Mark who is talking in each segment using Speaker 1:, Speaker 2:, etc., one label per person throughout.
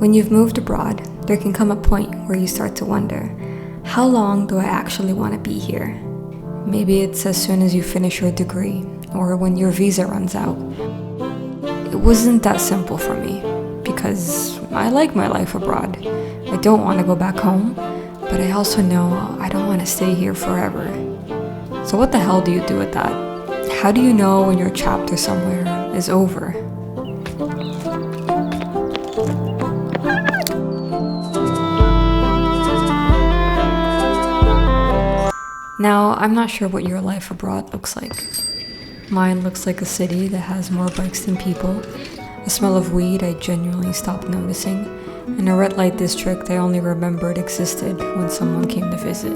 Speaker 1: When you've moved abroad, there can come a point where you start to wonder, how long do I actually want to be here? Maybe it's as soon as you finish your degree, or when your visa runs out. It wasn't that simple for me, because I like my life abroad. I don't want to go back home, but I also know I don't want to stay here forever. So what the hell do you do with that? How do you know when your chapter somewhere is over? Now, I'm not sure what your life abroad looks like. Mine looks like a city that has more bikes than people, a smell of weed I genuinely stopped noticing, and a red light district I only remembered existed when someone came to visit.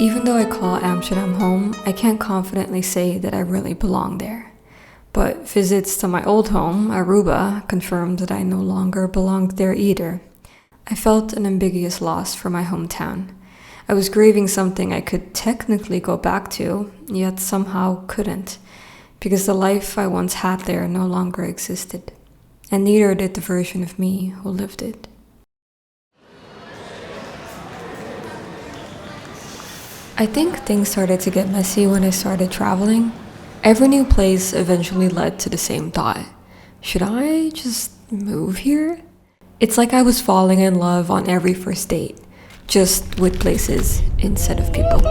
Speaker 1: Even though I call Amsterdam home, I can't confidently say that I really belong there. But visits to my old home, Aruba, confirmed that I no longer belonged there either. I felt an ambiguous loss for my hometown. I was grieving something I could technically go back to, yet somehow couldn't, because the life I once had there no longer existed, and neither did the version of me who lived it. I think things started to get messy when I started traveling. Every new place eventually led to the same thought. Should I just move here? It's like I was falling in love on every first date, just with places instead of people.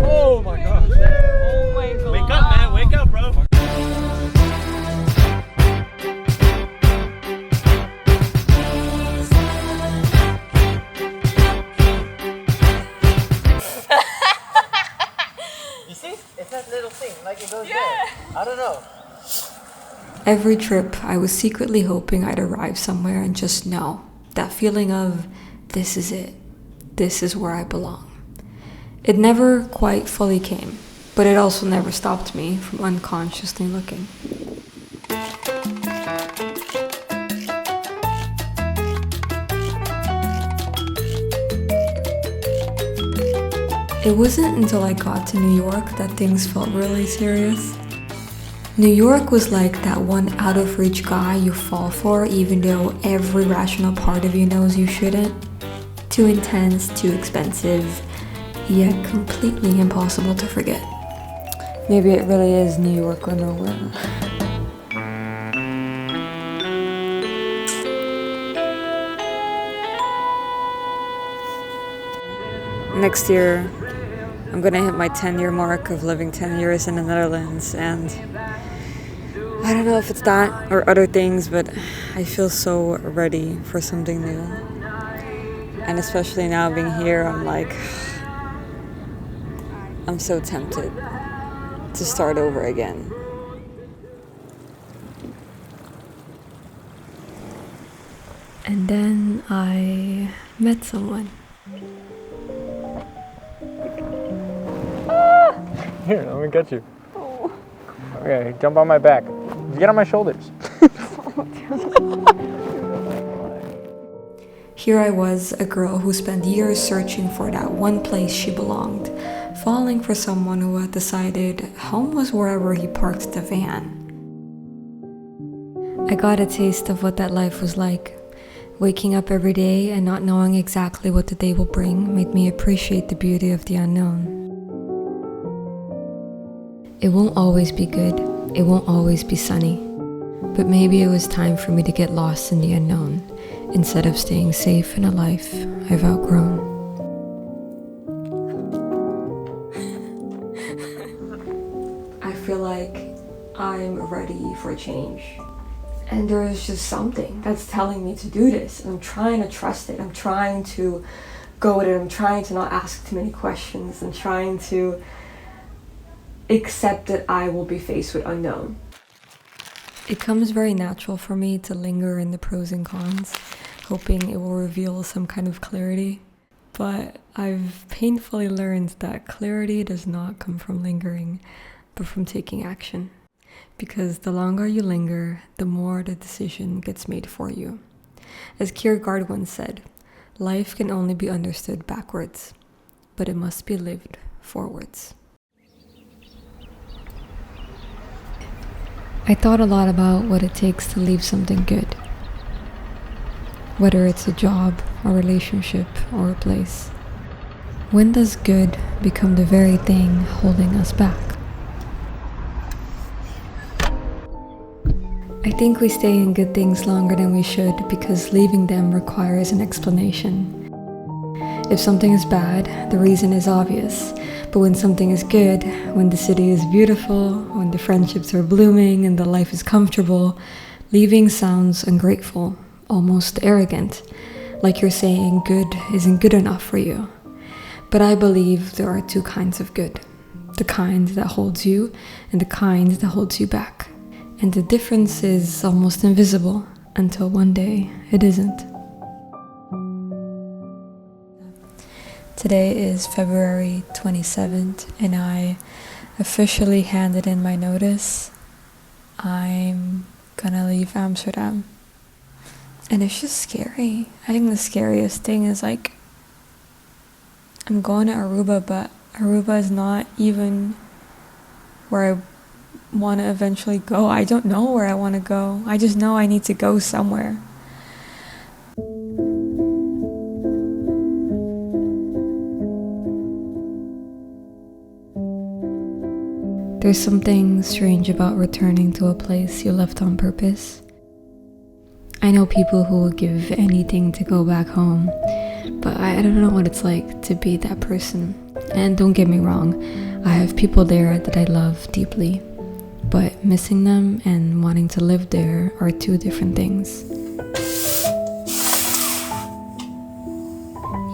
Speaker 2: Oh my gosh. Oh my god. Wake up, man. Wake up, bro. You see? It's that little thing, like it goes there. I don't know.
Speaker 1: Every trip, I was secretly hoping I'd arrive somewhere and just know. That feeling of, this is it. This is where I belong. It never quite fully came, but it also never stopped me from unconsciously looking. It wasn't until I got to New York that things felt really serious. New York was like that one out-of-reach guy you fall for even though every rational part of you knows you shouldn't. Too intense, too expensive, yet completely impossible to forget. Maybe it really is New York or nowhere. Next year, I'm gonna hit my 10-year mark of living 10 years in the Netherlands, and I don't know if it's that or other things, but I feel so ready for something new. And especially now being here, I'm like, I'm so tempted to start over again. And then I met someone.
Speaker 2: Here, let me get you. Okay, jump on my back. Get on my shoulders.
Speaker 1: Here I was, a girl who spent years searching for that one place she belonged, falling for someone who had decided home was wherever he parked the van. I got a taste of what that life was like. Waking up every day and not knowing exactly what the day will bring made me appreciate the beauty of the unknown. It won't always be good, it won't always be sunny, but maybe it was time for me to get lost in the unknown instead of staying safe in a life I've outgrown. I feel like I'm ready for change. And there's just something that's telling me to do this. And I'm trying to trust it. I'm trying to go with it. I'm trying to not ask too many questions. I'm trying to accept that I will be faced with unknown. It comes very natural for me to linger in the pros and cons, hoping it will reveal some kind of clarity. But I've painfully learned that clarity does not come from lingering, but from taking action. Because the longer you linger, the more the decision gets made for you. As Kierkegaard once said, life can only be understood backwards, but it must be lived forwards. I thought a lot about what it takes to leave something good. Whether it's a job, a relationship, or a place. When does good become the very thing holding us back? I think we stay in good things longer than we should because leaving them requires an explanation. If something is bad, the reason is obvious. But when something is good, when the city is beautiful, when the friendships are blooming and the life is comfortable, leaving sounds ungrateful, almost arrogant, like you're saying good isn't good enough for you. But I believe there are two kinds of good. The kind that holds you and the kind that holds you back. And the difference is almost invisible until one day it isn't. Today is February 27th and I officially handed in my notice. I'm gonna leave Amsterdam. And it's just scary. I think the scariest thing is like, I'm going to Aruba, but Aruba is not even where I want to eventually go. I don't know where I want to go. I just know I need to go somewhere. There's something strange about returning to a place you left on purpose. I know people who will give anything to go back home, but I don't know what it's like to be that person. And don't get me wrong, I have people there that I love deeply. But missing them and wanting to live there are two different things.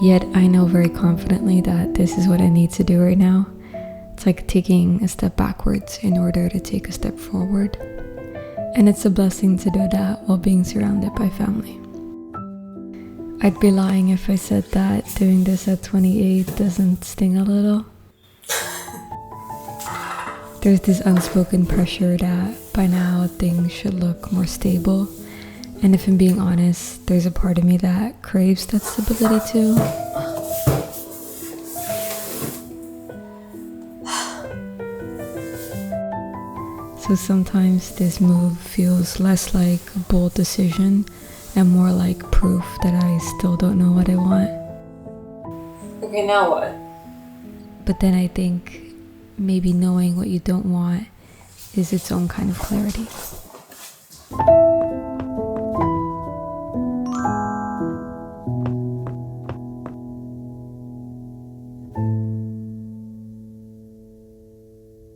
Speaker 1: Yet I know very confidently that this is what I need to do right now. It's like taking a step backwards in order to take a step forward. And it's a blessing to do that while being surrounded by family. I'd be lying if I said that doing this at 28 doesn't sting a little. There's this unspoken pressure that by now things should look more stable. And if I'm being honest, there's a part of me that craves that stability too. So sometimes this move feels less like a bold decision and more like proof that I still don't know what I want.
Speaker 3: Okay, now what?
Speaker 1: But then I think maybe knowing what you don't want is its own kind of clarity.